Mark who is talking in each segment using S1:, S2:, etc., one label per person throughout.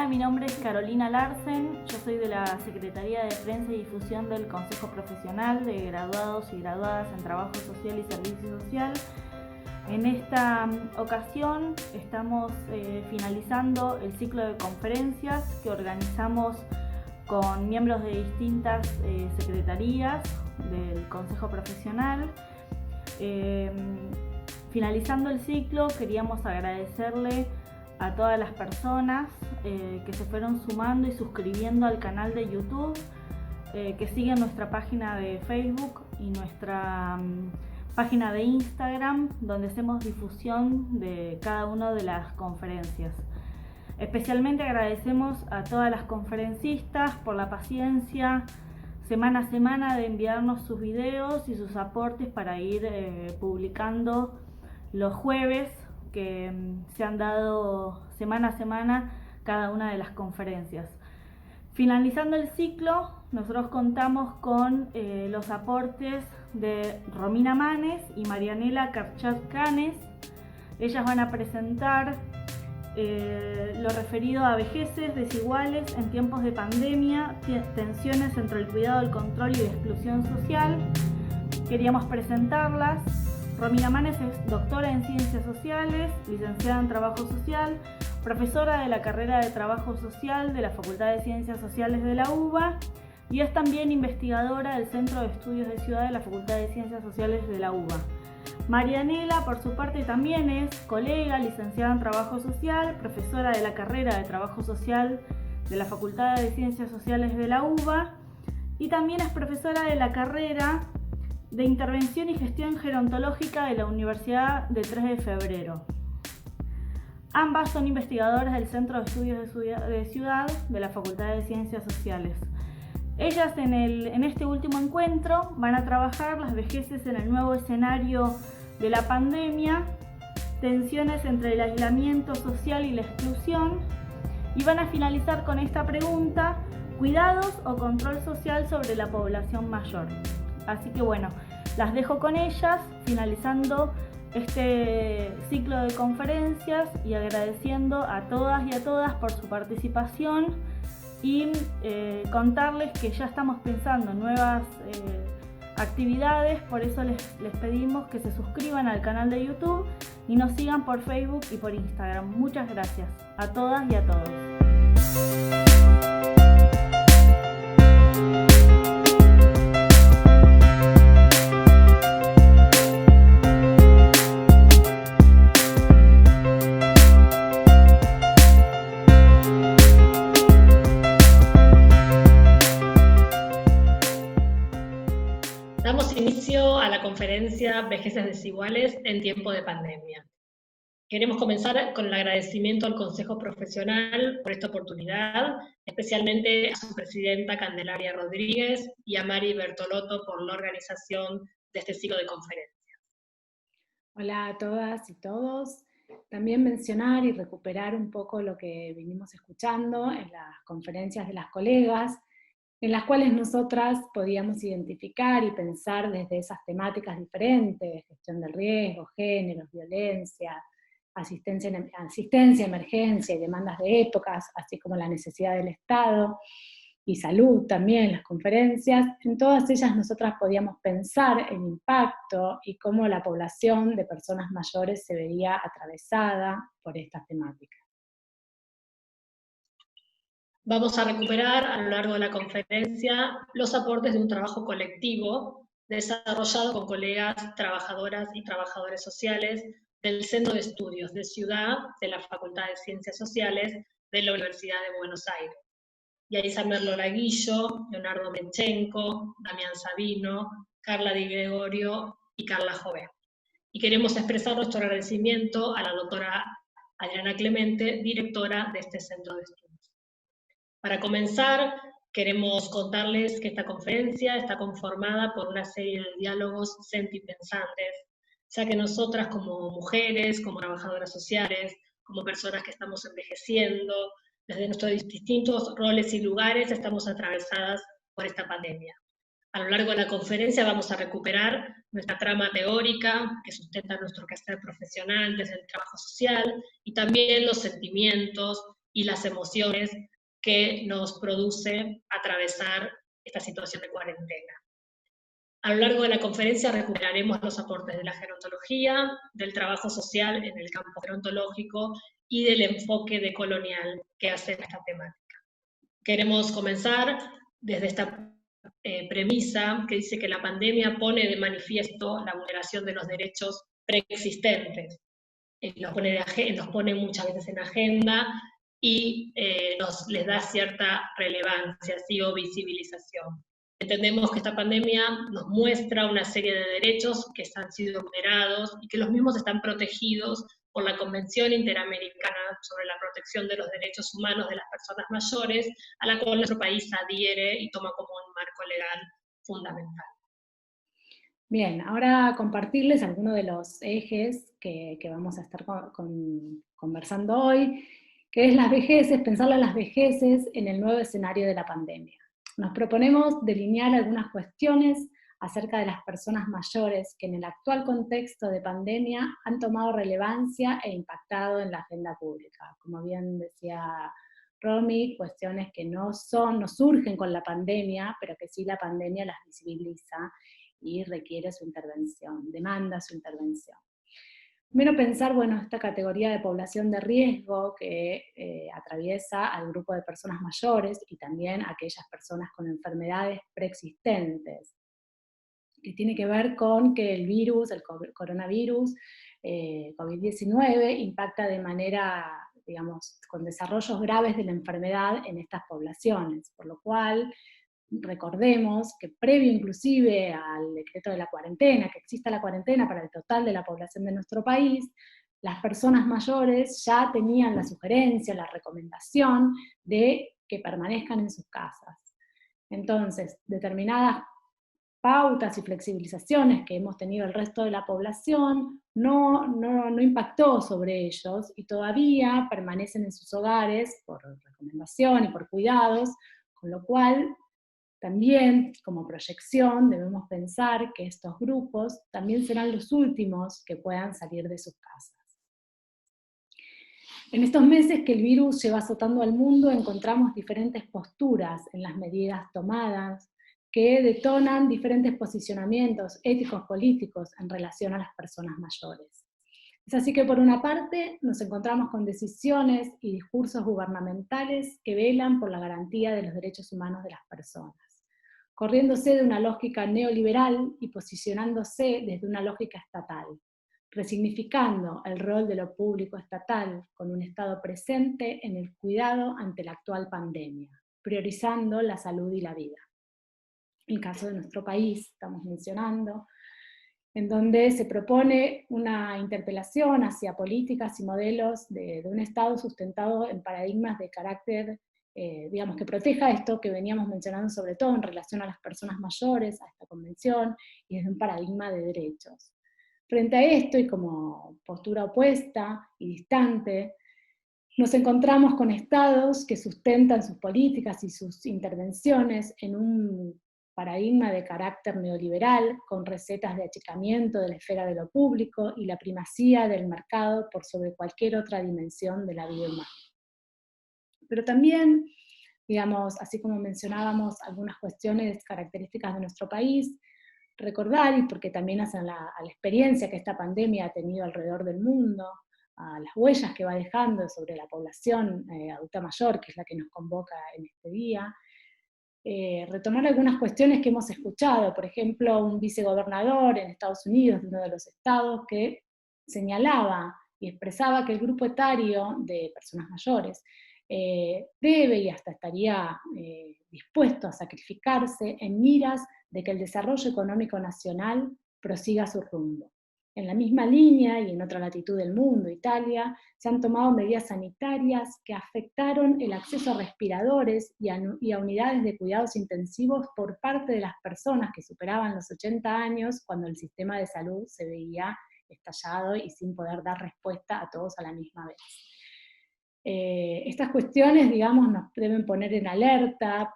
S1: Hola, mi nombre es Carolina Larsen, yo soy de la Secretaría de Prensa y Difusión del Consejo Profesional de Graduados y Graduadas en Trabajo Social y Servicio Social. En esta ocasión estamos finalizando el ciclo de conferencias que organizamos con miembros de distintas secretarías del Consejo Profesional. Finalizando el ciclo, queríamos agradecerle a todas las personas que se fueron sumando y suscribiendo al canal de YouTube, que siguen nuestra página de Facebook y nuestra página de Instagram, donde hacemos difusión de cada una de las conferencias. Especialmente agradecemos a todas las conferencistas por la paciencia semana a semana de enviarnos sus videos y sus aportes para ir publicando los jueves que se han dado semana a semana cada una de las conferencias. Finalizando el ciclo, nosotros contamos con los aportes de Romina Manes y Marianela Karchat-Canes. Ellas van a presentar lo referido a vejeces desiguales en tiempos de pandemia, tensiones entre el cuidado, el control y la exclusión social. Queríamos presentarlas. Romina Manes es doctora en Ciencias Sociales, licenciada en Trabajo Social, profesora de la carrera de Trabajo Social de la Facultad de Ciencias Sociales de la UBA y es también investigadora del Centro de Estudios de Ciudad de la Facultad de Ciencias Sociales de la UBA. Marianela, por su parte, también es colega, licenciada en Trabajo Social, profesora de la carrera de Trabajo Social de la Facultad de Ciencias Sociales de la UBA y también es profesora de la carrera de Intervención y Gestión Gerontológica de la Universidad de 3 de Febrero. Ambas son investigadoras del Centro de Estudios de Ciudad de la Facultad de Ciencias Sociales. Ellas en este último encuentro van a trabajar las vejeces en el nuevo escenario de la pandemia, tensiones entre el aislamiento social y la exclusión, y van a finalizar con esta pregunta: ¿cuidados o control social sobre la población mayor? Así que bueno, las dejo con ellas, finalizando este ciclo de conferencias y agradeciendo a todas y a todas por su participación y contarles que ya estamos pensando en nuevas actividades, por eso les pedimos que se suscriban al canal de YouTube y nos sigan por Facebook y por Instagram. Muchas gracias a todas y a todos.
S2: Damos inicio a la conferencia Vejeces Desiguales en tiempo de pandemia. Queremos comenzar con el agradecimiento al Consejo Profesional por esta oportunidad, especialmente a su presidenta Candelaria Rodríguez y a Mari Bertolotto por la organización de este ciclo de conferencias.
S3: Hola a todas y todos. También mencionar y recuperar un poco lo que vinimos escuchando en las conferencias de las colegas, en las cuales nosotras podíamos identificar y pensar desde esas temáticas diferentes: gestión del riesgo, géneros, violencia, asistencia, emergencia y demandas de épocas, así como la necesidad del Estado, y salud también, las conferencias. En todas ellas nosotras podíamos pensar el impacto y cómo la población de personas mayores se vería atravesada por estas temáticas.
S2: Vamos a recuperar a lo largo de la conferencia los aportes de un trabajo colectivo desarrollado con colegas trabajadoras y trabajadores sociales del Centro de Estudios de Ciudad de la Facultad de Ciencias Sociales de la Universidad de Buenos Aires. Yaisa Merlo Laguillo, Leonardo Menchenko, Damián Sabino, Carla Di Gregorio y Carla Jové. Y queremos expresar nuestro agradecimiento a la doctora Adriana Clemente, directora de este Centro de Estudios. Para comenzar, queremos contarles que esta conferencia está conformada por una serie de diálogos sentipensantes, ya que nosotras como mujeres, como trabajadoras sociales, como personas que estamos envejeciendo, desde nuestros distintos roles y lugares estamos atravesadas por esta pandemia. A lo largo de la conferencia vamos a recuperar nuestra trama teórica que sustenta nuestro quehacer profesional desde el trabajo social y también los sentimientos y las emociones que nos produce atravesar esta situación de cuarentena. A lo largo de la conferencia recuperaremos los aportes de la gerontología, del trabajo social en el campo gerontológico y del enfoque decolonial que hace esta temática. Queremos comenzar desde esta premisa que dice que la pandemia pone de manifiesto la vulneración de los derechos preexistentes. Los pone muchas veces en agenda y les da cierta relevancia, ¿sí? O visibilización. Entendemos que esta pandemia nos muestra una serie de derechos que han sido vulnerados y que los mismos están protegidos por la Convención Interamericana sobre la Protección de los Derechos Humanos de las Personas Mayores, a la cual nuestro país adhiere y toma como un marco legal fundamental.
S3: Bien, ahora compartirles algunos de los ejes que vamos a estar conversando hoy, que es las vejeces, pensar las vejeces en el nuevo escenario de la pandemia. Nos proponemos delinear algunas cuestiones acerca de las personas mayores que en el actual contexto de pandemia han tomado relevancia e impactado en la agenda pública. Como bien decía Romy, cuestiones que no surgen con la pandemia, pero que sí la pandemia las visibiliza y requiere su intervención, demanda su intervención. Primero pensar, bueno, esta categoría de población de riesgo que atraviesa al grupo de personas mayores y también a aquellas personas con enfermedades preexistentes, que tiene que ver con que el virus, el coronavirus, COVID-19, impacta de manera, digamos, con desarrollos graves de la enfermedad en estas poblaciones, por lo cual recordemos que previo inclusive al decreto de la cuarentena, que exista la cuarentena para el total de la población de nuestro país, las personas mayores ya tenían la sugerencia, la recomendación de que permanezcan en sus casas. Entonces, determinadas pautas y flexibilizaciones que hemos tenido el resto de la población no impactó sobre ellos y todavía permanecen en sus hogares por recomendación y por cuidados, con lo cual también, como proyección, debemos pensar que estos grupos también serán los últimos que puedan salir de sus casas. En estos meses que el virus lleva azotando al mundo, encontramos diferentes posturas en las medidas tomadas que detonan diferentes posicionamientos éticos políticos en relación a las personas mayores. Es así que por una parte nos encontramos con decisiones y discursos gubernamentales que velan por la garantía de los derechos humanos de las personas, corriéndose de una lógica neoliberal y posicionándose desde una lógica estatal, resignificando el rol de lo público estatal con un Estado presente en el cuidado ante la actual pandemia, priorizando la salud y la vida. En el caso de nuestro país, estamos mencionando, en donde se propone una interpelación hacia políticas y modelos de un Estado sustentado en paradigmas de carácter, digamos, que proteja esto que veníamos mencionando sobre todo en relación a las personas mayores, a esta convención, y desde un paradigma de derechos. Frente a esto, y como postura opuesta y distante, nos encontramos con estados que sustentan sus políticas y sus intervenciones en un paradigma de carácter neoliberal, con recetas de achicamiento de la esfera de lo público y la primacía del mercado por sobre cualquier otra dimensión de la vida humana. Pero también, digamos, así como mencionábamos algunas cuestiones características de nuestro país, recordar, y porque también hacen a la experiencia que esta pandemia ha tenido alrededor del mundo, a las huellas que va dejando sobre la población adulta mayor, que es la que nos convoca en este día, retomar algunas cuestiones que hemos escuchado, por ejemplo, un vicegobernador en Estados Unidos, de uno de los estados, que señalaba y expresaba que el grupo etario de personas mayores debe y hasta estaría dispuesto a sacrificarse en miras de que el desarrollo económico nacional prosiga su rumbo. En la misma línea y en otra latitud del mundo, Italia, se han tomado medidas sanitarias que afectaron el acceso a respiradores y a unidades de cuidados intensivos por parte de las personas que superaban los 80 años cuando el sistema de salud se veía estallado y sin poder dar respuesta a todos a la misma vez. Estas cuestiones, digamos, nos deben poner en alerta.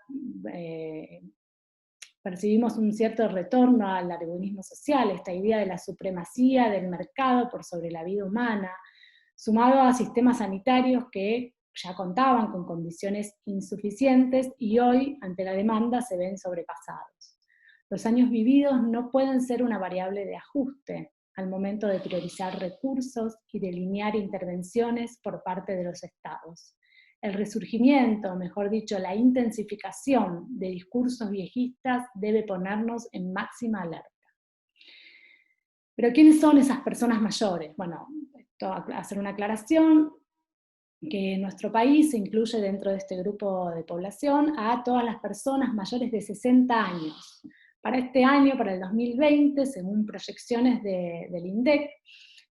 S3: Percibimos un cierto retorno al darwinismo social, esta idea de la supremacía del mercado por sobre la vida humana, sumado a sistemas sanitarios que ya contaban con condiciones insuficientes y hoy, ante la demanda, se ven sobrepasados. Los años vividos no pueden ser una variable de ajuste al momento de priorizar recursos y delinear intervenciones por parte de los estados. El resurgimiento, mejor dicho, la intensificación de discursos viejistas debe ponernos en máxima alerta. Pero ¿quiénes son esas personas mayores? Bueno, hacer una aclaración, que en nuestro país se incluye dentro de este grupo de población a todas las personas mayores de 60 años. Para este año, para el 2020, según proyecciones del INDEC,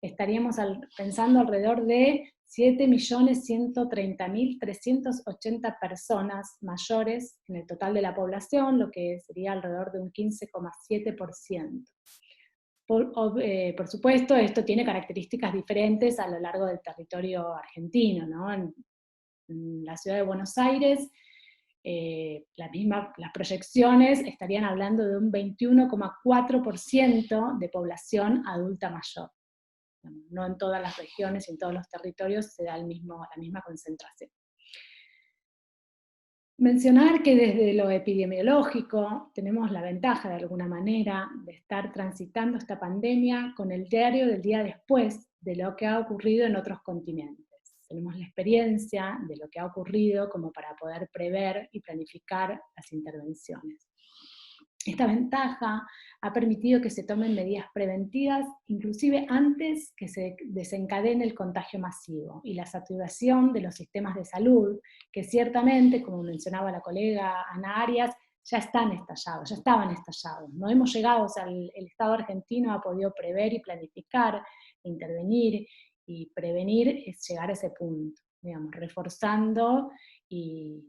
S3: estaríamos pensando alrededor de 7.130.380 personas mayores en el total de la población, lo que sería alrededor de un 15,7%. Por supuesto, esto tiene características diferentes a lo largo del territorio argentino, ¿no? En la ciudad de Buenos Aires, las proyecciones estarían hablando de un 21,4% de población adulta mayor. No en todas las regiones y en todos los territorios se da la misma concentración. Mencionar que desde lo epidemiológico tenemos la ventaja de alguna manera de estar transitando esta pandemia con el diario del día después de lo que ha ocurrido en otros continentes. Tenemos la experiencia de lo que ha ocurrido como para poder prever y planificar las intervenciones. Esta ventaja ha permitido que se tomen medidas preventivas, inclusive antes que se desencadene el contagio masivo y la saturación de los sistemas de salud, que ciertamente, como mencionaba la colega Ana Arias, ya estaban estallados. No hemos llegado, o sea, el Estado argentino ha podido prever y planificar, intervenir y prevenir, es llegar a ese punto, digamos, reforzando y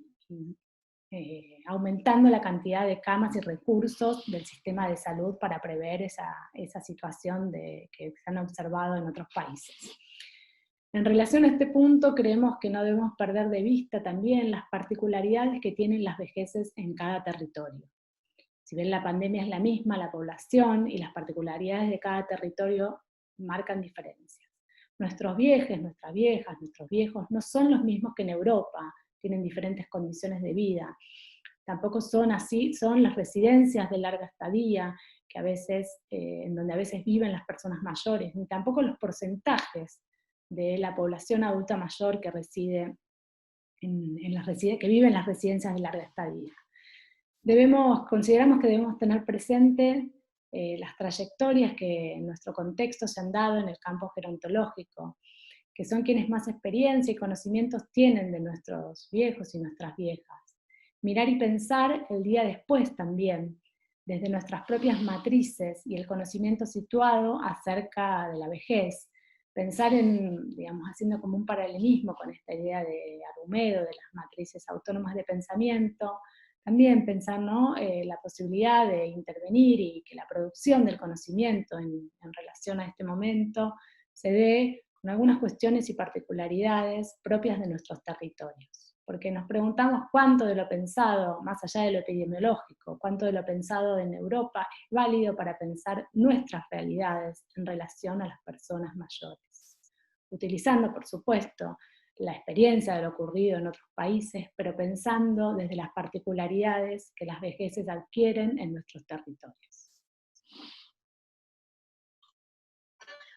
S3: aumentando la cantidad de camas y recursos del sistema de salud para prever esa situación que se han observado en otros países. En relación a este punto, creemos que no debemos perder de vista también las particularidades que tienen las vejeces en cada territorio. Si bien la pandemia es la misma, la población y las particularidades de cada territorio marcan diferencias. Nuestros viejos, nuestras viejas, nuestros viejos no son los mismos que en Europa, tienen diferentes condiciones de vida. Tampoco son así, son las residencias de larga estadía, que a veces, en donde a veces viven las personas mayores, ni tampoco los porcentajes de la población adulta mayor que reside que vive en las residencias de larga estadía. Consideramos que debemos tener presente las trayectorias que en nuestro contexto se han dado en el campo gerontológico, que son quienes más experiencia y conocimientos tienen de nuestros viejos y nuestras viejas. Mirar y pensar el día después también, desde nuestras propias matrices y el conocimiento situado acerca de la vejez. Pensar digamos, haciendo como un paralelismo con esta idea de Arumedo, de las matrices autónomas de pensamiento, también pensar, ¿no?, la posibilidad de intervenir y que la producción del conocimiento en relación a este momento se dé con algunas cuestiones y particularidades propias de nuestros territorios. Porque nos preguntamos cuánto de lo pensado, más allá de lo epidemiológico, cuánto de lo pensado en Europa es válido para pensar nuestras realidades en relación a las personas mayores. Utilizando, por supuesto, la experiencia de lo ocurrido en otros países, pero pensando desde las particularidades que las vejeces adquieren en nuestros territorios.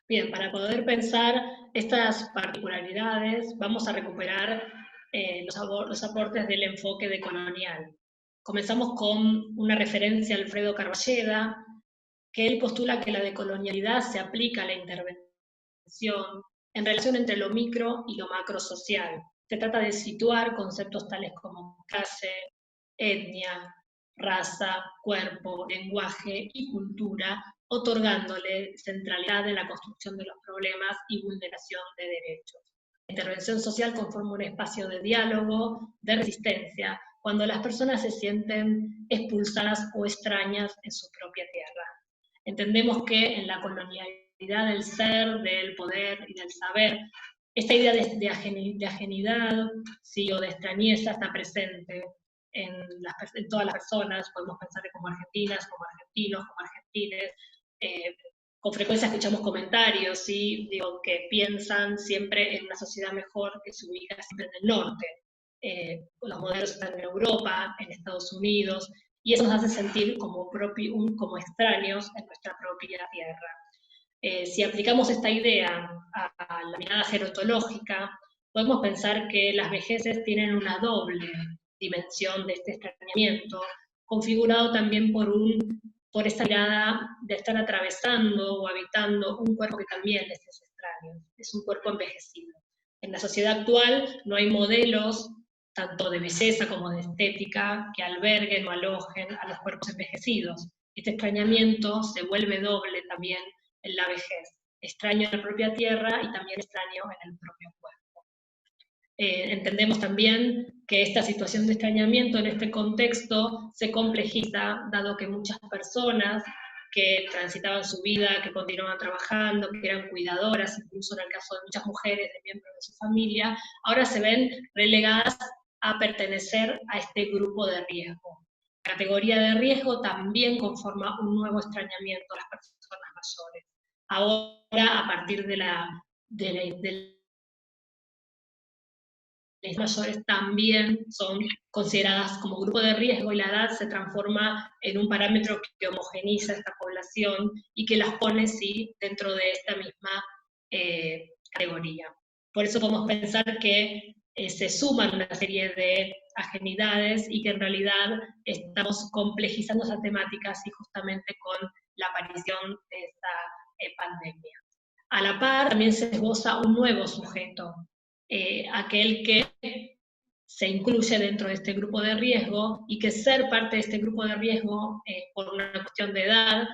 S2: Bien, para poder pensar estas particularidades, vamos a recuperar los aportes del enfoque decolonial. Comenzamos con una referencia a Alfredo Carballeda, que él postula que la decolonialidad se aplica a la intervención en relación entre lo micro y lo macro social. Se trata de situar conceptos tales como clase, etnia, raza, cuerpo, lenguaje y cultura, otorgándole centralidad en la construcción de los problemas y vulneración de derechos. La intervención social conforma un espacio de diálogo, de resistencia, cuando las personas se sienten expulsadas o extrañas en su propia tierra. Entendemos que en la colonialidad del ser, del poder y del saber, esta idea de ajenidad, sí, o de extrañeza está presente en todas las personas. Podemos pensar como argentinas, como argentinos, como argentines, con frecuencia escuchamos comentarios, ¿sí? Digo, que piensan siempre en una sociedad mejor que se ubica siempre en el norte. Los modelos están en Europa, en Estados Unidos, y eso nos hace sentir como extraños en nuestra propia tierra. Si aplicamos esta idea a la mirada gerontológica, podemos pensar que las vejeces tienen una doble dimensión de este extrañamiento, configurado también por esta mirada de estar atravesando o habitando un cuerpo que también les es extraño, es un cuerpo envejecido. En la sociedad actual no hay modelos, tanto de belleza como de estética, que alberguen o alojen a los cuerpos envejecidos. Este extrañamiento se vuelve doble también en la vejez, extraño en la propia tierra y también extraño en el propio cuerpo. Entendemos también que esta situación de extrañamiento en este contexto se complejiza, dado que muchas personas que transitaban su vida, que continuaban trabajando, que eran cuidadoras, incluso en el caso de muchas mujeres, de miembros de su familia, ahora se ven relegadas a pertenecer a este grupo de riesgo. La categoría de riesgo también conforma un nuevo extrañamiento a las personas mayores. Ahora, a partir de las mayores también son consideradas como grupo de riesgo y la edad se transforma en un parámetro que homogeniza esta población y que las pone, sí, dentro de esta misma categoría. Por eso podemos pensar que se suman una serie de ajenidades y que en realidad estamos complejizando esa temática así justamente con la aparición de esta pandemia. A la par también se esboza un nuevo sujeto, aquel que se incluye dentro de este grupo de riesgo y que ser parte de este grupo de riesgo por una cuestión de edad,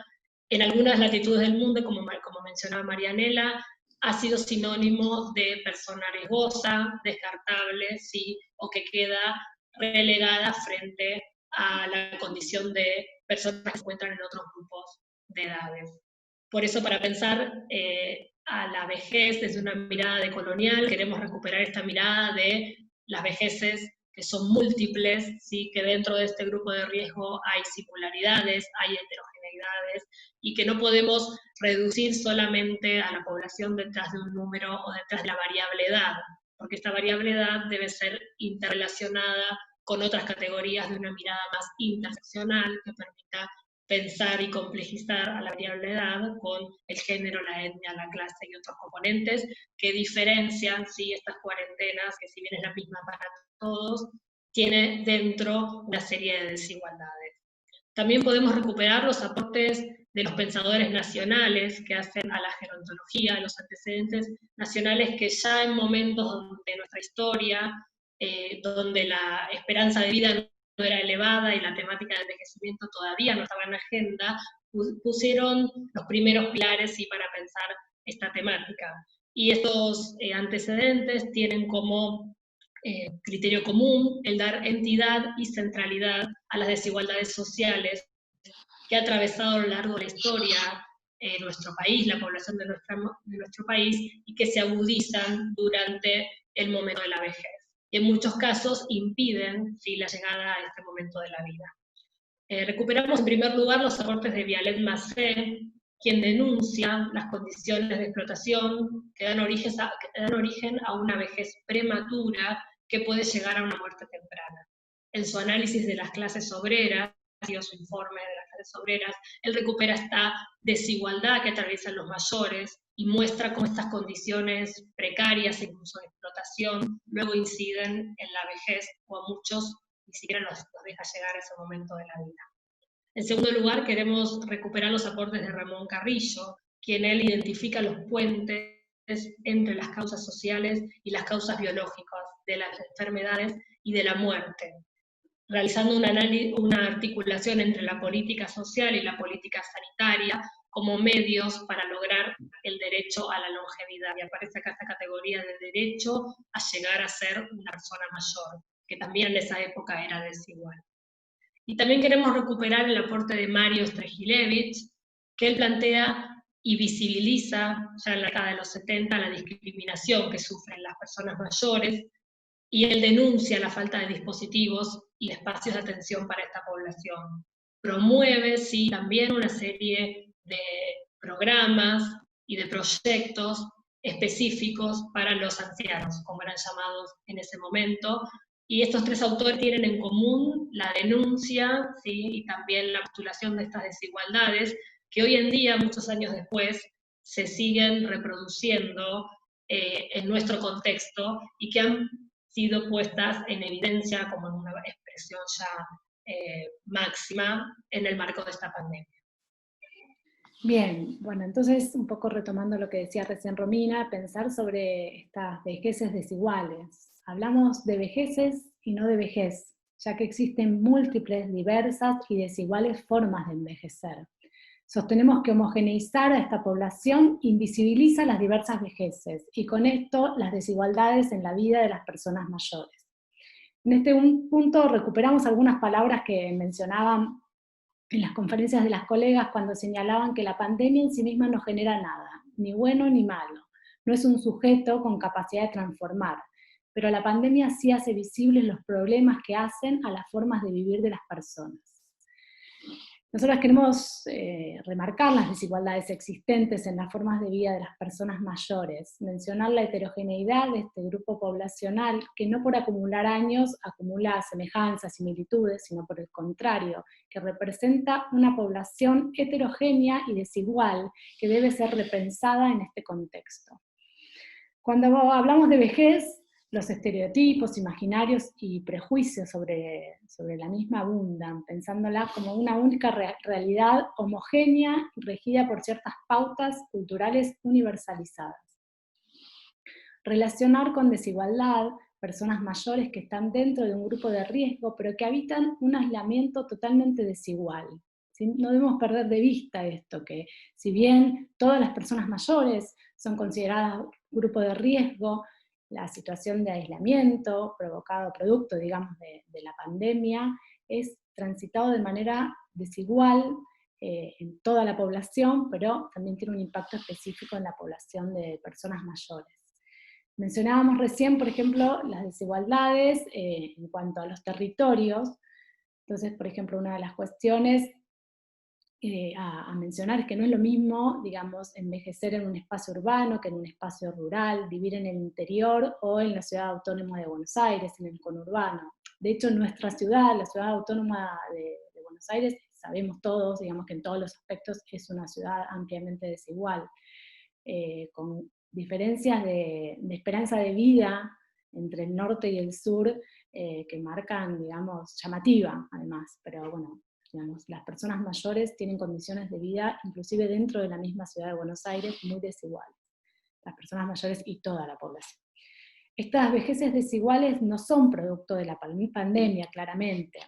S2: en algunas latitudes del mundo, como mencionaba Marianela, ha sido sinónimo de persona riesgosa, descartable, ¿sí? O que queda relegada frente a la condición de personas que se encuentran en otros grupos de edades. Por eso, para pensar a la vejez desde una mirada decolonial, queremos recuperar esta mirada de las vejeces que son múltiples, ¿sí? Que dentro de este grupo de riesgo hay singularidades, hay heterogeneidades, y que no podemos reducir solamente a la población detrás de un número o detrás de la variable edad, porque esta variable edad debe ser interrelacionada con otras categorías de una mirada más interseccional que permita pensar y complejizar a la variable edad con el género, la etnia, la clase y otros componentes que diferencian, ¿sí? Estas cuarentenas, que si bien es la misma para todos, tiene dentro una serie de desigualdades. También podemos recuperar los aportes de los pensadores nacionales que hacen a la gerontología, los antecedentes nacionales que ya en momentos de nuestra historia, donde la esperanza de vida no era elevada y la temática del envejecimiento todavía no estaba en la agenda, pusieron los primeros pilares, ¿sí? Para pensar esta temática. Y estos antecedentes tienen como criterio común el dar entidad y centralidad a las desigualdades sociales que ha atravesado a lo largo de la historia nuestro país, la población de nuestro país, y que se agudizan durante el momento de la vejez. Y en muchos casos impiden, ¿sí? La llegada a este momento de la vida. Recuperamos en primer lugar los aportes de Vialet Massé, quien denuncia las condiciones de explotación que dan origen a una vejez prematura que puede llegar a una muerte temprana. En su análisis de las clases obreras, y su informe de las clases obreras, él recupera esta desigualdad que atraviesan los mayores y muestra cómo estas condiciones precarias, incluso de explotación, luego inciden en la vejez, o a muchos ni siquiera los deja llegar a ese momento de la vida. En segundo lugar, queremos recuperar los aportes de Ramón Carrillo, quien él identifica los puentes entre las causas sociales y las causas biológicas de las enfermedades y de la muerte, realizando una articulación entre la política social y la política sanitaria como medios para lograr el derecho a la longevidad. Y aparece acá esta categoría de derecho a llegar a ser una persona mayor, que también en esa época era desigual. Y también queremos recuperar el aporte de Mario Strejilevich, que él plantea y visibiliza ya en la década de los 70 la discriminación que sufren las personas mayores, y él denuncia la falta de dispositivos y espacios de atención para esta población. Promueve, sí, también una serie de programas y de proyectos específicos para los ancianos, como eran llamados en ese momento. Y estos tres autores tienen en común la denuncia, ¿sí?, y también la postulación de estas desigualdades, que hoy en día, muchos años después, se siguen reproduciendo en nuestro contexto y que han sido puestas en evidencia como en una expresión ya máxima en el marco de esta pandemia.
S3: Bien, bueno, entonces un poco retomando lo que decía recién Romina, pensar sobre estas vejeces desiguales. Hablamos de vejeces y no de vejez, ya que existen múltiples, diversas y desiguales formas de envejecer. Sostenemos que homogeneizar a esta población invisibiliza las diversas vejeces y con esto las desigualdades en la vida de las personas mayores. En este punto recuperamos algunas palabras que mencionaban en las conferencias de las colegas cuando señalaban que la pandemia en sí misma no genera nada, ni bueno ni malo. No es un sujeto con capacidad de transformar, pero la pandemia sí hace visibles los problemas que hacen a las formas de vivir de las personas. Nosotros queremos remarcar las desigualdades existentes en las formas de vida de las personas mayores, mencionar la heterogeneidad de este grupo poblacional que no por acumular años acumula semejanzas, similitudes, sino por el contrario, que representa una población heterogénea y desigual que debe ser repensada en este contexto. Cuando hablamos de vejez, los estereotipos, imaginarios y prejuicios sobre la misma abundan, pensándola como una única realidad homogénea y regida por ciertas pautas culturales universalizadas. Relacionar con desigualdad personas mayores que están dentro de un grupo de riesgo, pero que habitan un aislamiento totalmente desigual. ¿Sí? No debemos perder de vista esto, que si bien todas las personas mayores son consideradas grupo de riesgo, la situación de aislamiento provocado, producto, digamos, de la pandemia, es transitado de manera desigual en toda la población, pero también tiene un impacto específico en la población de personas mayores. Mencionábamos recién, por ejemplo, las desigualdades en cuanto a los territorios. Entonces, por ejemplo, una de las cuestiones a mencionar es que no es lo mismo, digamos, envejecer en un espacio urbano que en un espacio rural, vivir en el interior o en la ciudad autónoma de Buenos Aires, en el conurbano. De hecho, nuestra ciudad, la ciudad autónoma de Buenos Aires, sabemos todos, digamos que en todos los aspectos es una ciudad ampliamente desigual, con diferencias de esperanza de vida entre el norte y el sur que marcan, digamos, llamativa además, pero bueno, digamos, las personas mayores tienen condiciones de vida, inclusive dentro de la misma ciudad de Buenos Aires, muy desiguales. Las personas mayores y toda la población. Estas vejeces desiguales no son producto de la pandemia, claramente.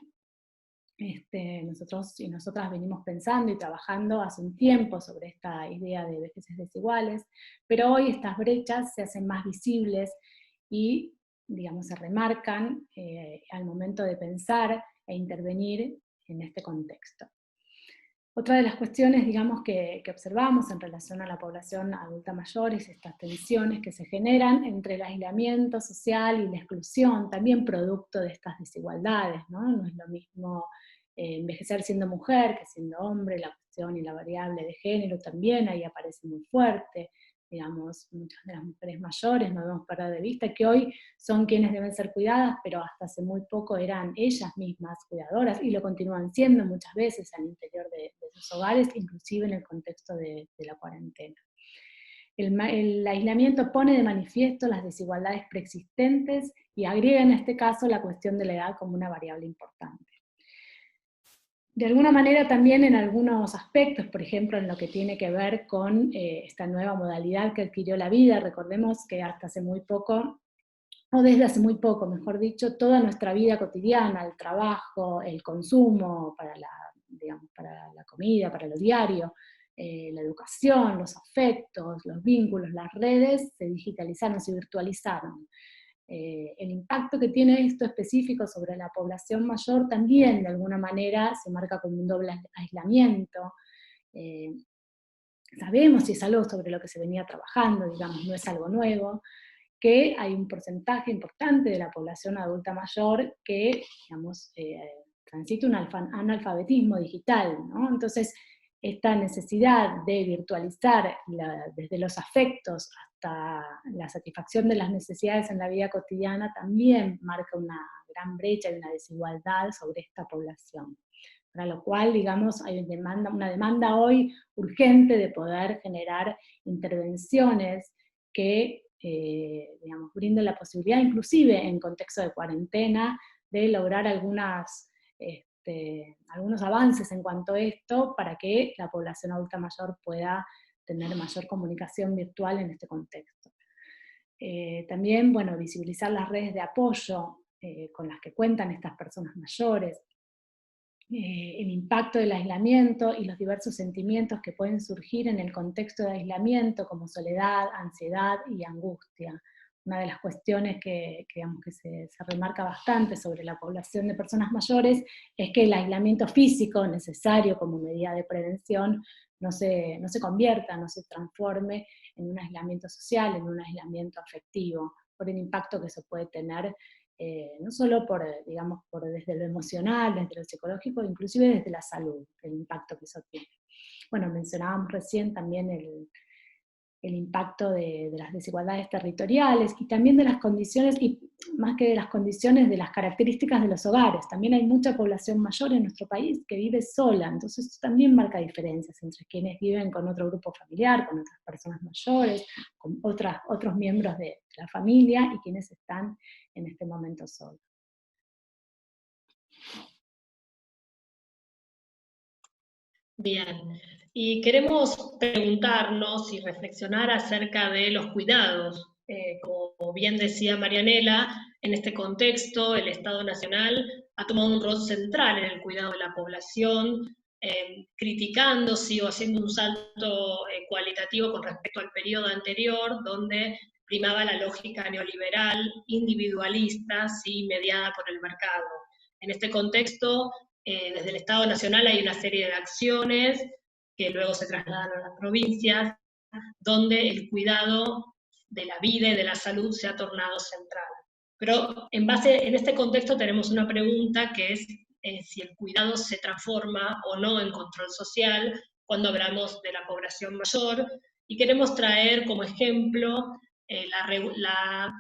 S3: Nosotros y nosotras venimos pensando y trabajando hace un tiempo sobre esta idea de vejeces desiguales, pero hoy estas brechas se hacen más visibles y, digamos, se remarcan al momento de pensar e intervenir en este contexto. Otra de las cuestiones, digamos, que observamos en relación a la población adulta mayor es estas tensiones que se generan entre el aislamiento social y la exclusión, también producto de estas desigualdades, ¿no? No es lo mismo envejecer siendo mujer que siendo hombre, la cuestión y la variable de género también ahí aparece muy fuerte. Digamos, muchas de las mujeres mayores no debemos perder de vista que hoy son quienes deben ser cuidadas, pero hasta hace muy poco eran ellas mismas cuidadoras y lo continúan siendo muchas veces al interior de sus hogares, inclusive en el contexto de la cuarentena. El aislamiento pone de manifiesto las desigualdades preexistentes y agrega en este caso la cuestión de la edad como una variable importante. De alguna manera también en algunos aspectos, por ejemplo en lo que tiene que ver con esta nueva modalidad que adquirió la vida, recordemos que hasta hace muy poco, o desde hace muy poco, mejor dicho, toda nuestra vida cotidiana, el trabajo, el consumo para la comida, para lo diario, la educación, los afectos, los vínculos, las redes, se digitalizaron, se virtualizaron. El impacto que tiene esto específico sobre la población mayor también de alguna manera se marca como un doble aislamiento. Sabemos, y es algo sobre lo que se venía trabajando, digamos, no es algo nuevo, que hay un porcentaje importante de la población adulta mayor que, digamos, transita un analfabetismo digital, ¿no? Entonces, esta necesidad de virtualizar desde los afectos hasta la satisfacción de las necesidades en la vida cotidiana también marca una gran brecha y una desigualdad sobre esta población. Para lo cual, digamos, hay una demanda hoy urgente de poder generar intervenciones que, digamos, brinden la posibilidad, inclusive en contexto de cuarentena, de lograr algunos avances en cuanto a esto, para que la población adulta mayor pueda tener mayor comunicación virtual en este contexto. También, bueno, visibilizar las redes de apoyo con las que cuentan estas personas mayores, el impacto del aislamiento y los diversos sentimientos que pueden surgir en el contexto de aislamiento, como soledad, ansiedad y angustia. Una de las cuestiones que se remarca bastante sobre la población de personas mayores es que el aislamiento físico necesario como medida de prevención no se convierta, no se transforme en un aislamiento social, en un aislamiento afectivo, por el impacto que se puede tener no solo desde lo emocional, desde lo psicológico, inclusive desde la salud, el impacto que eso tiene. Bueno, mencionábamos recién también el impacto de las desigualdades territoriales y también de las condiciones, y más que de las condiciones, de las características de los hogares. También hay mucha población mayor en nuestro país que vive sola, entonces eso también marca diferencias entre quienes viven con otro grupo familiar, con otras personas mayores, con otros miembros de la familia y quienes están en este momento solos.
S2: Bien, y queremos preguntarnos y reflexionar acerca de los cuidados. Como bien decía Marianela, en este contexto el Estado Nacional ha tomado un rol central en el cuidado de la población, criticando, sí, o haciendo un salto cualitativo con respecto al periodo anterior, donde primaba la lógica neoliberal, individualista, sí, mediada por el mercado. En este contexto, desde el Estado Nacional hay una serie de acciones que luego se trasladan a las provincias, donde el cuidado de la vida y de la salud se ha tornado central. Pero en este contexto tenemos una pregunta que es si el cuidado se transforma o no en control social cuando hablamos de la población mayor, y queremos traer como ejemplo la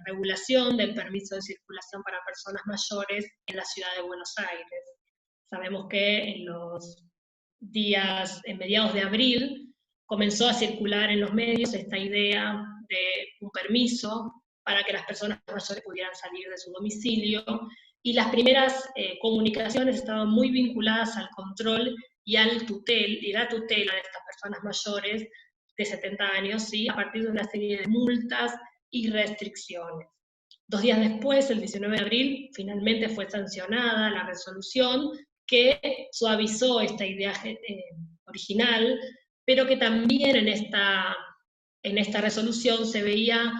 S2: regulación del permiso de circulación para personas mayores en la ciudad de Buenos Aires. Sabemos que en los días, en mediados de abril, comenzó a circular en los medios esta idea de un permiso para que las personas mayores pudieran salir de su domicilio, y las primeras comunicaciones estaban muy vinculadas al control y la tutela de estas personas mayores de 70 años, ¿sí? A partir de una serie de multas y restricciones. 2 días después, el 19 de abril, finalmente fue sancionada la resolución que suavizó esta idea original, pero que también en esta resolución se veía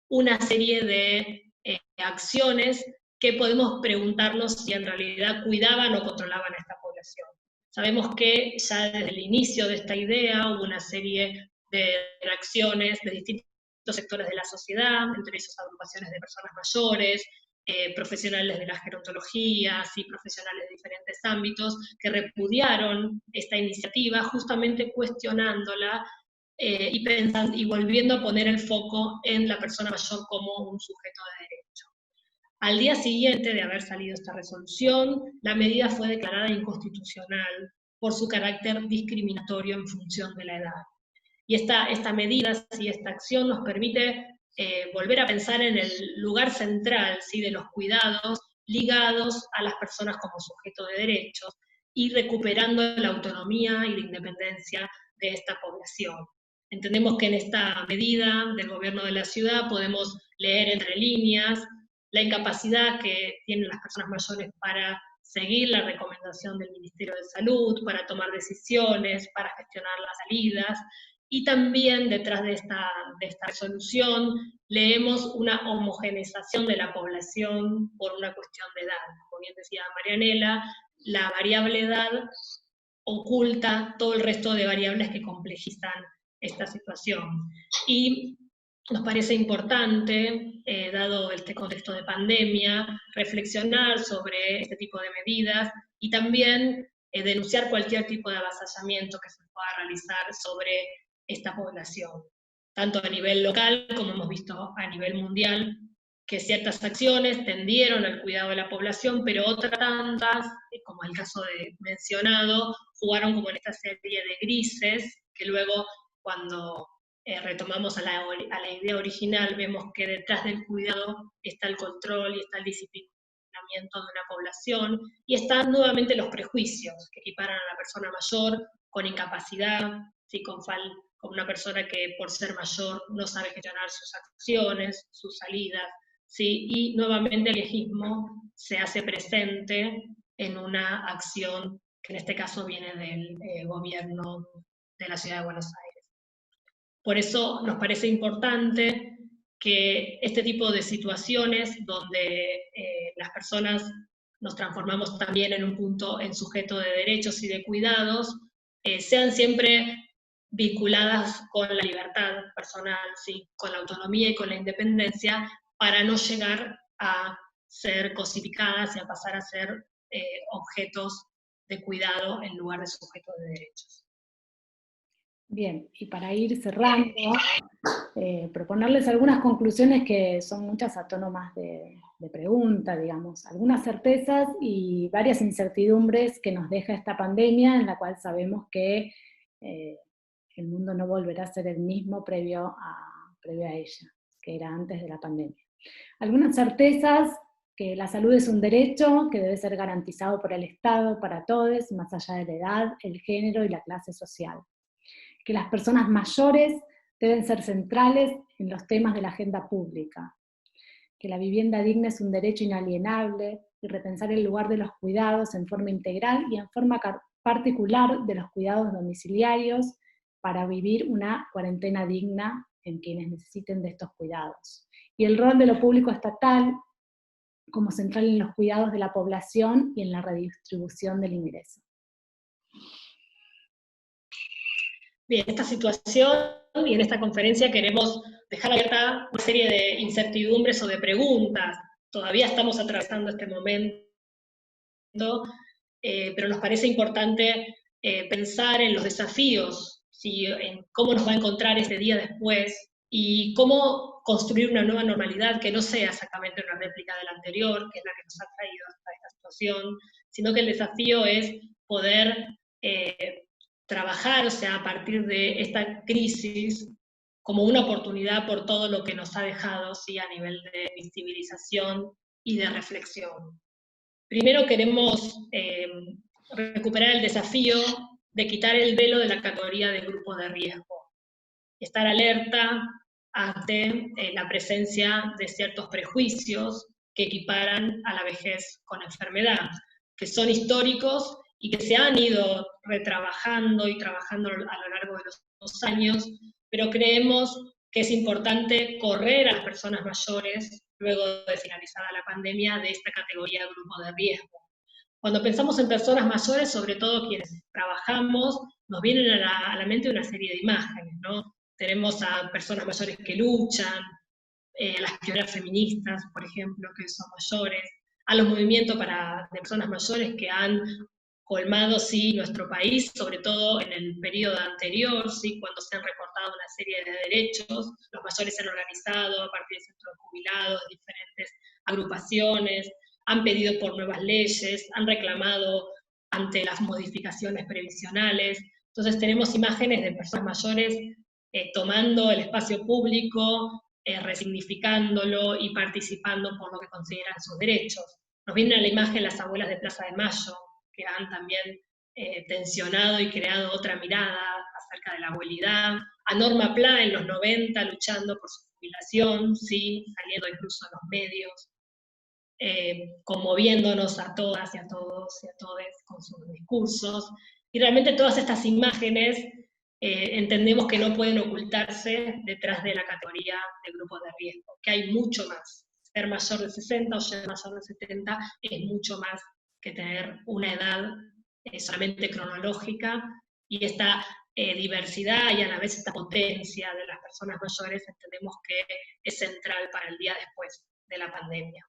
S2: una serie de acciones que podemos preguntarnos si en realidad cuidaban o controlaban a esta población. Sabemos que ya desde el inicio de esta idea hubo una serie de reacciones de distintos sectores de la sociedad, entre esos agrupaciones de personas mayores, profesionales de la gerontología, y profesionales de diferentes ámbitos, que repudiaron esta iniciativa justamente cuestionándola y volviendo a poner el foco en la persona mayor como un sujeto de derecho. Al día siguiente de haber salido esta resolución, la medida fue declarada inconstitucional por su carácter discriminatorio en función de la edad. Y esta medida, esta acción nos permite volver a pensar en el lugar central, ¿sí?, de los cuidados ligados a las personas como sujeto de derechos y recuperando la autonomía y la independencia de esta población. Entendemos que en esta medida del gobierno de la ciudad podemos leer entre líneas la incapacidad que tienen las personas mayores para seguir la recomendación del Ministerio de Salud, para tomar decisiones, para gestionar las salidas, y también detrás de esta resolución leemos una homogeneización de la población por una cuestión de edad. Como bien decía Marianela, la variable edad oculta todo el resto de variables que complejizan esta situación. Y nos parece importante, dado este contexto de pandemia, reflexionar sobre este tipo de medidas y también denunciar cualquier tipo de avasallamiento que se pueda realizar sobre esta población, tanto a nivel local como hemos visto a nivel mundial, que ciertas acciones tendieron al cuidado de la población, pero otras tantas, como el caso de mencionado, jugaron como en esta serie de grises, que luego cuando retomamos a la idea original, vemos que detrás del cuidado está el control y está el disciplinamiento de una población, y están nuevamente los prejuicios que equiparan a la persona mayor con incapacidad, ¿sí? con una persona que por ser mayor no sabe gestionar sus acciones, sus salidas, ¿sí? Y nuevamente el viejismo se hace presente en una acción que en este caso viene del gobierno de la Ciudad de Buenos Aires. Por eso nos parece importante que este tipo de situaciones donde las personas nos transformamos también en un punto, en sujeto de derechos y de cuidados, sean siempre vinculadas con la libertad personal, ¿sí? Con la autonomía y con la independencia, para no llegar a ser cosificadas y a pasar a ser objetos de cuidado en lugar de sujetos de derechos.
S3: Bien, y para ir cerrando, proponerles algunas conclusiones que son muchas a tono más de pregunta, digamos, algunas certezas y varias incertidumbres que nos deja esta pandemia, en la cual sabemos que el mundo no volverá a ser el mismo previo a ella, que era antes de la pandemia. Algunas certezas: que la salud es un derecho que debe ser garantizado por el Estado para todos, más allá de la edad, el género y la clase social. Que las personas mayores deben ser centrales en los temas de la agenda pública. Que la vivienda digna es un derecho inalienable y repensar el lugar de los cuidados en forma integral y en forma particular de los cuidados domiciliarios para vivir una cuarentena digna en quienes necesiten de estos cuidados. Y el rol de lo público estatal como central en los cuidados de la población y en la redistribución del ingreso.
S2: Bien, en esta situación y en esta conferencia queremos dejar abierta una serie de incertidumbres o de preguntas. Todavía estamos atravesando este momento, pero nos parece importante pensar en los desafíos, ¿sí? En cómo nos va a encontrar este día después y cómo construir una nueva normalidad que no sea exactamente una réplica de la anterior, que es la que nos ha traído hasta esta situación, sino que el desafío es poder trabajar, o sea, a partir de esta crisis, como una oportunidad por todo lo que nos ha dejado, ¿sí? A nivel de visibilización y de reflexión. Primero queremos recuperar el desafío de quitar el velo de la categoría de grupo de riesgo, estar alerta ante la presencia de ciertos prejuicios que equiparan a la vejez con enfermedad, que son históricos y que se han ido retrabajando y trabajando a lo largo de los años, pero creemos que es importante correr a las personas mayores, luego de finalizada la pandemia, de esta categoría de grupo de riesgo. Cuando pensamos en personas mayores, sobre todo quienes trabajamos, nos vienen a la mente una serie de imágenes, ¿no? Tenemos a personas mayores que luchan, a las pioneras feministas, por ejemplo, que son mayores, a los movimientos de personas mayores que han colmado, sí, nuestro país, sobre todo en el periodo anterior, sí, cuando se han recortado una serie de derechos, los mayores se han organizado a partir de centros jubilados, diferentes agrupaciones, han pedido por nuevas leyes, han reclamado ante las modificaciones previsionales. Entonces tenemos imágenes de personas mayores tomando el espacio público, resignificándolo y participando por lo que consideran sus derechos. Nos viene a la imagen las abuelas de Plaza de Mayo, que han también tensionado y creado otra mirada acerca de la abuelidad. A Norma Pla en los 90 luchando por su jubilación, ¿sí? Saliendo incluso en los medios, conmoviéndonos a todas y a todos y a todes con sus discursos. Y realmente todas estas imágenes entendemos que no pueden ocultarse detrás de la categoría de grupos de riesgo, que hay mucho más. Ser mayor de 60 o ser mayor de 70 es mucho más que tener una edad solamente cronológica, y esta diversidad y a la vez esta potencia de las personas mayores entendemos que es central para el día después de la pandemia.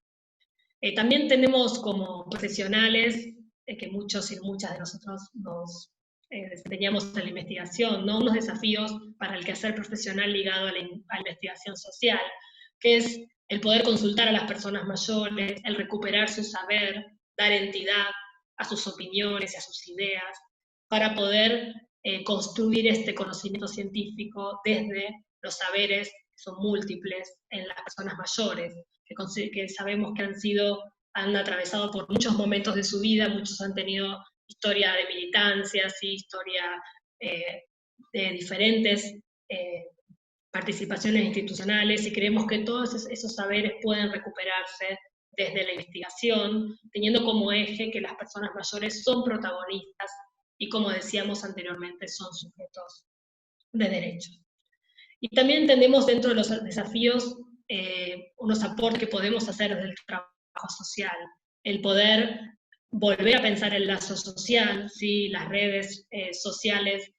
S2: También tenemos como profesionales que muchos y muchas de nosotros nos desempeñamos en la investigación, ¿no? Unos desafíos para el quehacer profesional ligado a la investigación social, que es el poder consultar a las personas mayores, el recuperar su saber, dar entidad a sus opiniones y a sus ideas, para poder construir este conocimiento científico desde los saberes que son múltiples en las personas mayores, que sabemos que han atravesado por muchos momentos de su vida, muchos han tenido historia de militancia, ¿sí? Historia de diferentes participaciones institucionales, y creemos que todos esos saberes pueden recuperarse desde la investigación, teniendo como eje que las personas mayores son protagonistas y, como decíamos anteriormente, son sujetos de derechos. Y también entendemos dentro de los desafíos unos aportes que podemos hacer desde el trabajo social, el poder volver a pensar el lazo social, ¿sí? Las redes sociales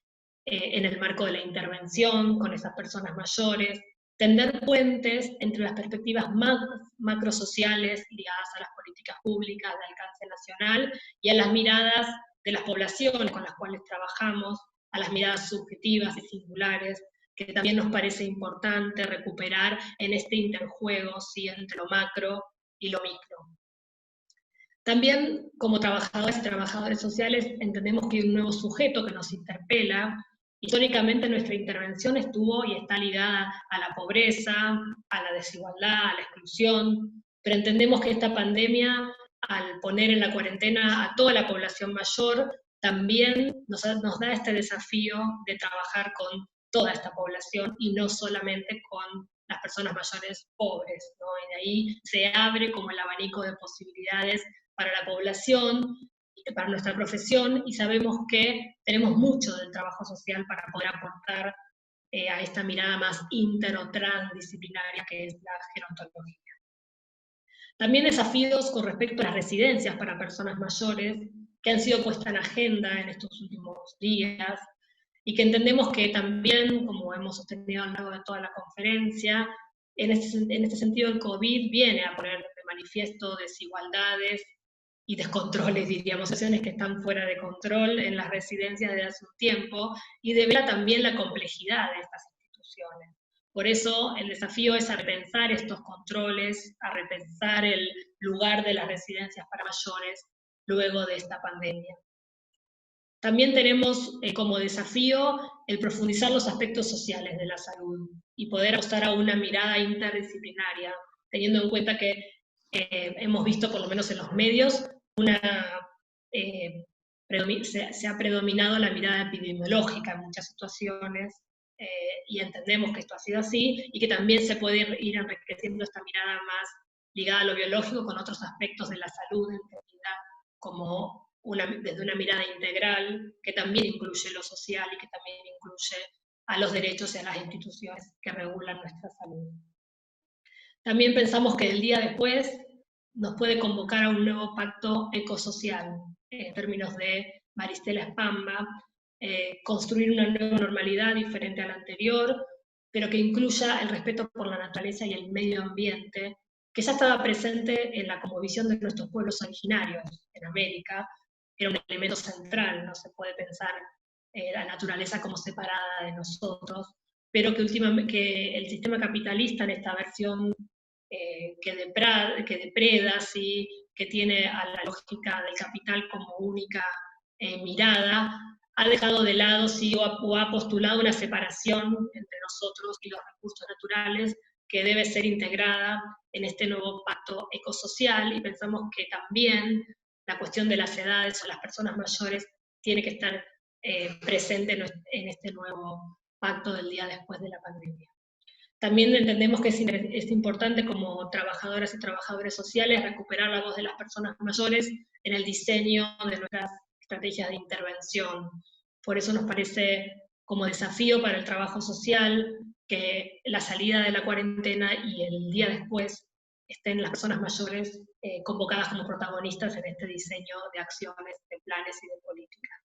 S2: en el marco de la intervención con esas personas mayores, tender puentes entre las perspectivas macrosociales ligadas a las políticas públicas de alcance nacional y a las miradas de las poblaciones con las cuales trabajamos, a las miradas subjetivas y singulares, que también nos parece importante recuperar en este interjuego, ¿sí? Entre lo macro y lo micro. También, como trabajadoras y trabajadores sociales, entendemos que hay un nuevo sujeto que nos interpela. Históricamente nuestra intervención estuvo y está ligada a la pobreza, a la desigualdad, a la exclusión, pero entendemos que esta pandemia, al poner en la cuarentena a toda la población mayor, también nos da este desafío de trabajar con toda esta población y no solamente con las personas mayores pobres, ¿no? Y de ahí se abre como el abanico de posibilidades para la población, para nuestra profesión, y sabemos que tenemos mucho del trabajo social para poder aportar a esta mirada más inter o transdisciplinaria que es la gerontología. También desafíos con respecto a las residencias para personas mayores, que han sido puestas en agenda en estos últimos días, y que entendemos que también, como hemos sostenido a lo largo de toda la conferencia, en este sentido el COVID viene a poner de manifiesto desigualdades y descontroles, diríamos, situaciones que están fuera de control en las residencias desde hace un tiempo, y devela también la complejidad de estas instituciones. Por eso el desafío es a repensar estos controles, a repensar el lugar de las residencias para mayores luego de esta pandemia. También tenemos como desafío el profundizar los aspectos sociales de la salud y poder apostar a una mirada interdisciplinaria, teniendo en cuenta que hemos visto, por lo menos en los medios, se ha predominado la mirada epidemiológica en muchas situaciones, y entendemos que esto ha sido así, y que también se puede ir enriqueciendo esta mirada más ligada a lo biológico con otros aspectos de la salud entendida como desde una mirada integral, que también incluye lo social y que también incluye a los derechos y a las instituciones que regulan nuestra salud. También pensamos que el día después nos puede convocar a un nuevo pacto ecosocial, en términos de Maristela Spamba, construir una nueva normalidad diferente a la anterior, pero que incluya el respeto por la naturaleza y el medio ambiente, que ya estaba presente en la cosmovisión de nuestros pueblos originarios en América, era un elemento central, no se puede pensar la naturaleza como separada de nosotros, pero que el sistema capitalista en esta versión que depreda, ¿sí? Que tiene a la lógica del capital como única mirada, ha dejado de lado, ¿sí? o ha postulado una separación entre nosotros y los recursos naturales que debe ser integrada en este nuevo pacto ecosocial, y pensamos que también la cuestión de las edades o las personas mayores tiene que estar presente en este nuevo pacto del día después de la pandemia. También entendemos que es importante como trabajadoras y trabajadores sociales recuperar la voz de las personas mayores en el diseño de nuestras estrategias de intervención. Por eso nos parece como desafío para el trabajo social que la salida de la cuarentena y el día después estén las personas mayores convocadas como protagonistas en este diseño de acciones, de planes y de políticas.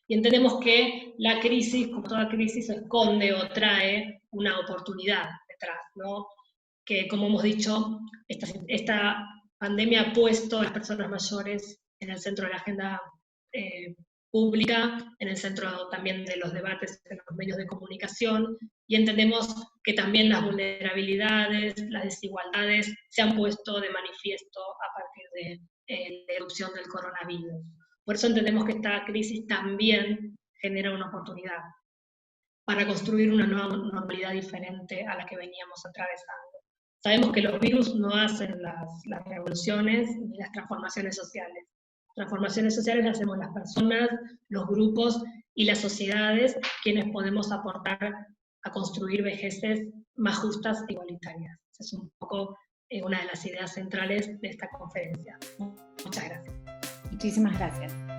S2: Y entendemos que la crisis, como toda crisis, esconde o trae una oportunidad detrás, ¿no? Que, como hemos dicho, esta pandemia ha puesto a las personas mayores en el centro de la agenda pública, en el centro también de los debates en los medios de comunicación, y entendemos que también las vulnerabilidades, las desigualdades se han puesto de manifiesto a partir de la erupción del coronavirus. Por eso entendemos que esta crisis también genera una oportunidad para construir una nueva normalidad diferente a la que veníamos atravesando. Sabemos que los virus no hacen las revoluciones ni las transformaciones sociales. Transformaciones sociales las hacemos las personas, los grupos y las sociedades, quienes podemos aportar a construir vejeces más justas e igualitarias. Esa es un poco una de las ideas centrales de esta conferencia. Muchas gracias.
S3: Muchísimas gracias.